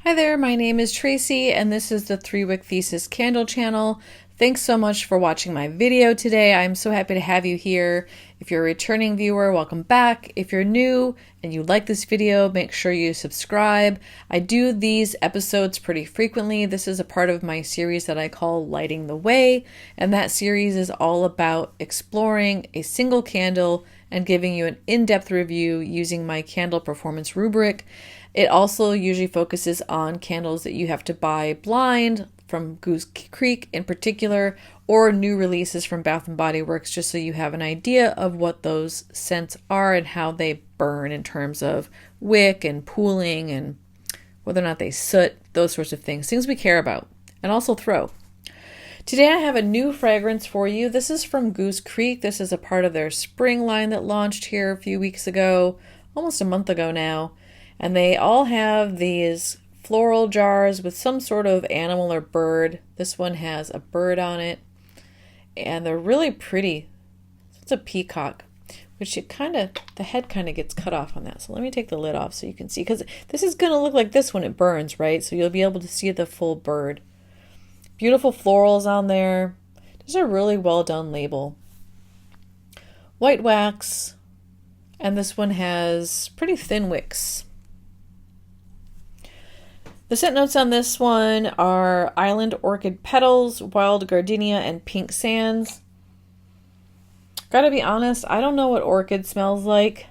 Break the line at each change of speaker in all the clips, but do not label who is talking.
Hi there, my name is Tracy and this is the 3-Wick Thesis candle channel. Thanks so much for watching my video today. I'm so happy to have you here. If you're a returning viewer, welcome back. If you're new and you like this video, make sure you subscribe. I do these episodes pretty frequently. This is a part of my series that I call Lighting the Way, and that series is all about exploring a single candle and giving you an in-depth review using my candle performance rubric. It also usually focuses on candles that you have to buy blind from Goose Creek in particular, or new releases from Bath & Body Works, just so you have an idea of what those scents are and how they burn in terms of wick and pooling and whether or not they soot, those sorts of things we care about, and also throw. Today I have a new fragrance for you. This is from Goose Creek. This is a part of their spring line that launched here a few weeks ago, almost a month ago now. And they all have these floral jars with some sort of animal or bird. This one has a bird on it, and they're really pretty. It's a peacock, which the head kind of gets cut off on that. So let me take the lid off so you can see, because this is going to look like this when it burns, right? So you'll be able to see the full bird. Beautiful florals on there. This is a really well done label. White wax, and this one has pretty thin wicks. The scent notes on this one are island orchid petals, wild gardenia, and pink sands. Gotta be honest, I don't know what orchid smells like.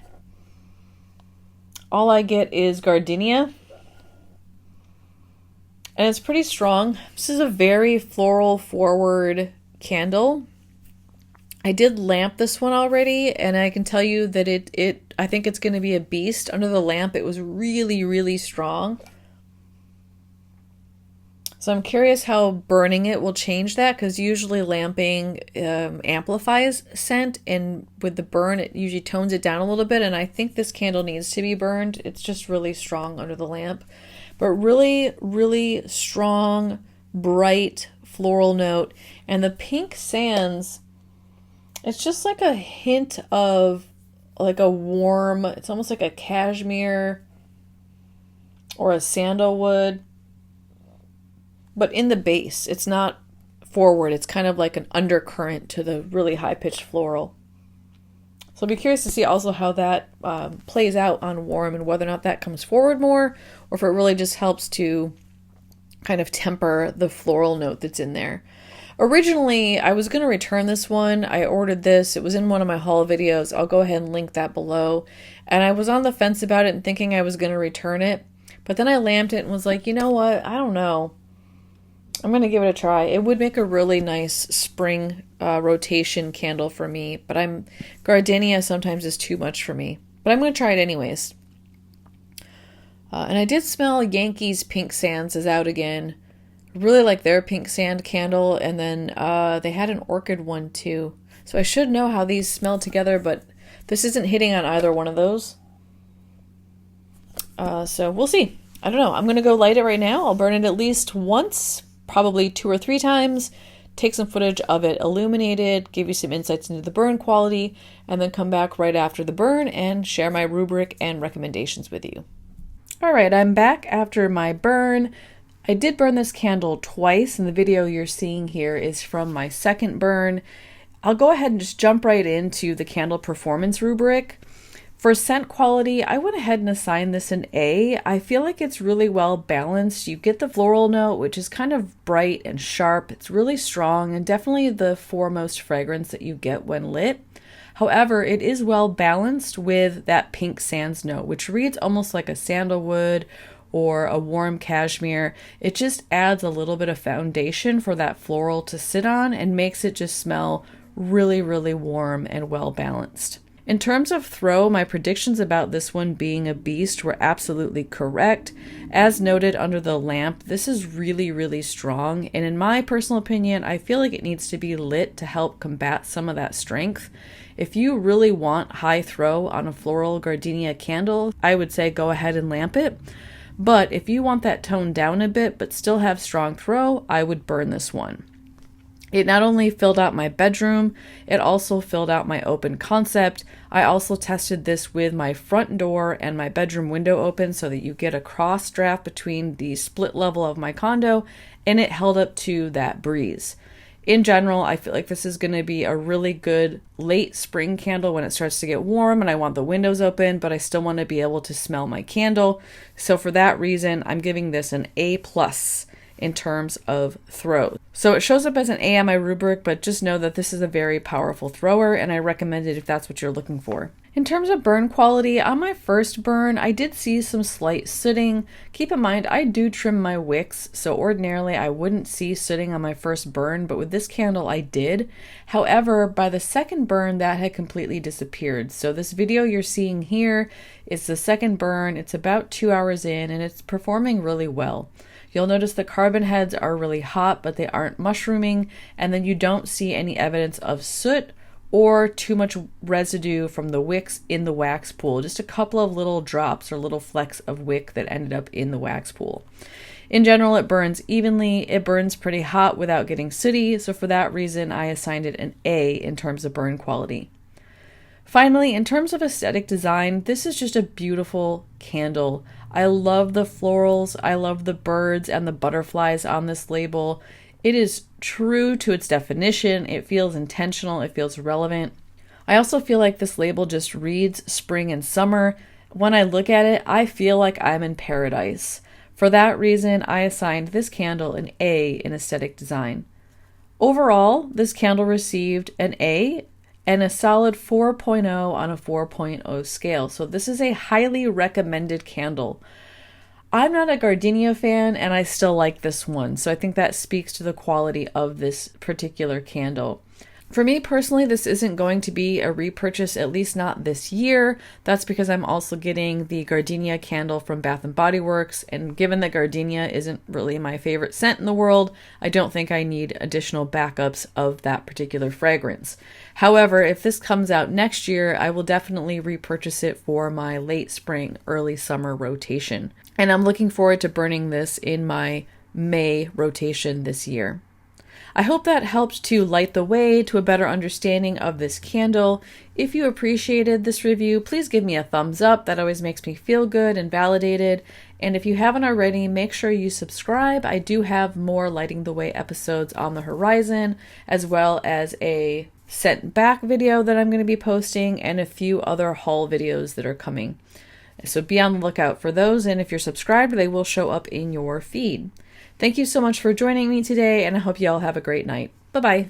All I get is gardenia. And it's pretty strong. This is a very floral forward candle. I did lamp this one already, and I can tell you that I think it's going to be a beast. Under the lamp, it was really, really strong. So I'm curious how burning it will change that, because usually lamping amplifies scent, and with the burn it usually tones it down a little bit, and I think this candle needs to be burned. It's just really strong under the lamp. But really, really strong, bright floral note. And the pink sands, it's just like a hint of like a warm, it's almost like a cashmere or a sandalwood. But in the base, it's not forward. It's kind of like an undercurrent to the really high-pitched floral. So I'll be curious to see also how that plays out on warm, and whether or not that comes forward more, or if it really just helps to kind of temper the floral note that's in there. Originally, I was going to return this one. I ordered this. It was in one of my haul videos. I'll go ahead and link that below. And I was on the fence about it and thinking I was going to return it. But then I lamped it and was like, you know what? I don't know. I'm going to give it a try. It would make a really nice spring rotation candle for me, but gardenia sometimes is too much for me. But I'm going to try it anyways. And I did smell Yankees Pink Sands is out again. I really like their pink sand candle, and then they had an orchid one too. So I should know how these smell together, but this isn't hitting on either one of those. So we'll see. I don't know. I'm going to go light it right now. I'll burn it at least once, probably 2 or 3 times, take some footage of it illuminated, give you some insights into the burn quality, and then come back right after the burn and share my rubric and recommendations with you. Alright, I'm back after my burn. I did burn this candle twice, and the video you're seeing here is from my second burn. I'll go ahead and just jump right into the candle performance rubric. For scent quality, I went ahead and assigned this an A. I feel like it's really well balanced. You get the floral note, which is kind of bright and sharp. It's really strong and definitely the foremost fragrance that you get when lit. However, it is well balanced with that pink sands note, which reads almost like a sandalwood or a warm cashmere. It just adds a little bit of foundation for that floral to sit on and makes it just smell really, really warm and well balanced. In terms of throw, my predictions about this one being a beast were absolutely correct. As noted under the lamp, this is really, really strong, and in my personal opinion, I feel like it needs to be lit to help combat some of that strength. If you really want high throw on a floral gardenia candle, I would say go ahead and lamp it. But if you want that toned down a bit but still have strong throw, I would burn this one. It not only filled out my bedroom, it also filled out my open concept. I also tested this with my front door and my bedroom window open so that you get a cross draft between the split level of my condo, and it held up to that breeze. In general, I feel like this is going to be a really good late spring candle when it starts to get warm and I want the windows open, but I still want to be able to smell my candle. So for that reason, I'm giving this an A+ in terms of throw. So it shows up as an A on my rubric, but just know that this is a very powerful thrower and I recommend it if that's what you're looking for. In terms of burn quality, on my first burn, I did see some slight sooting. Keep in mind, I do trim my wicks, so ordinarily I wouldn't see sooting on my first burn, but with this candle I did. However, by the second burn, that had completely disappeared. So this video you're seeing here is the second burn. It's about 2 hours in and it's performing really well. You'll notice the carbon heads are really hot, but they aren't mushrooming, and then you don't see any evidence of soot or too much residue from the wicks in the wax pool. Just a couple of little drops or little flecks of wick that ended up in the wax pool. In general, it burns evenly. It burns pretty hot without getting sooty, so for that reason, I assigned it an A in terms of burn quality. Finally, in terms of aesthetic design, this is just a beautiful candle. I love the florals, I love the birds and the butterflies on this label. It is true to its definition, it feels intentional, it feels relevant. I also feel like this label just reads spring and summer. When I look at it, I feel like I'm in paradise. For that reason, I assigned this candle an A in aesthetic design. Overall, this candle received an A and a solid 4.0 on a 4.0 scale. So this is a highly recommended candle. I'm not a gardenia fan and I still like this one. So I think that speaks to the quality of this particular candle. For me personally, this isn't going to be a repurchase, at least not this year. That's because I'm also getting the gardenia candle from Bath & Body Works, and given that gardenia isn't really my favorite scent in the world, I don't think I need additional backups of that particular fragrance. However, if this comes out next year, I will definitely repurchase it for my late spring, early summer rotation. And I'm looking forward to burning this in my May rotation this year. I hope that helped to light the way to a better understanding of this candle. If you appreciated this review, please give me a thumbs up. That always makes me feel good and validated. And if you haven't already, make sure you subscribe. I do have more Lighting the Way episodes on the horizon, as well as a sent back video that I'm going to be posting and a few other haul videos that are coming. So be on the lookout for those, and if you're subscribed, they will show up in your feed. Thank you so much for joining me today, and I hope you all have a great night. Bye-bye.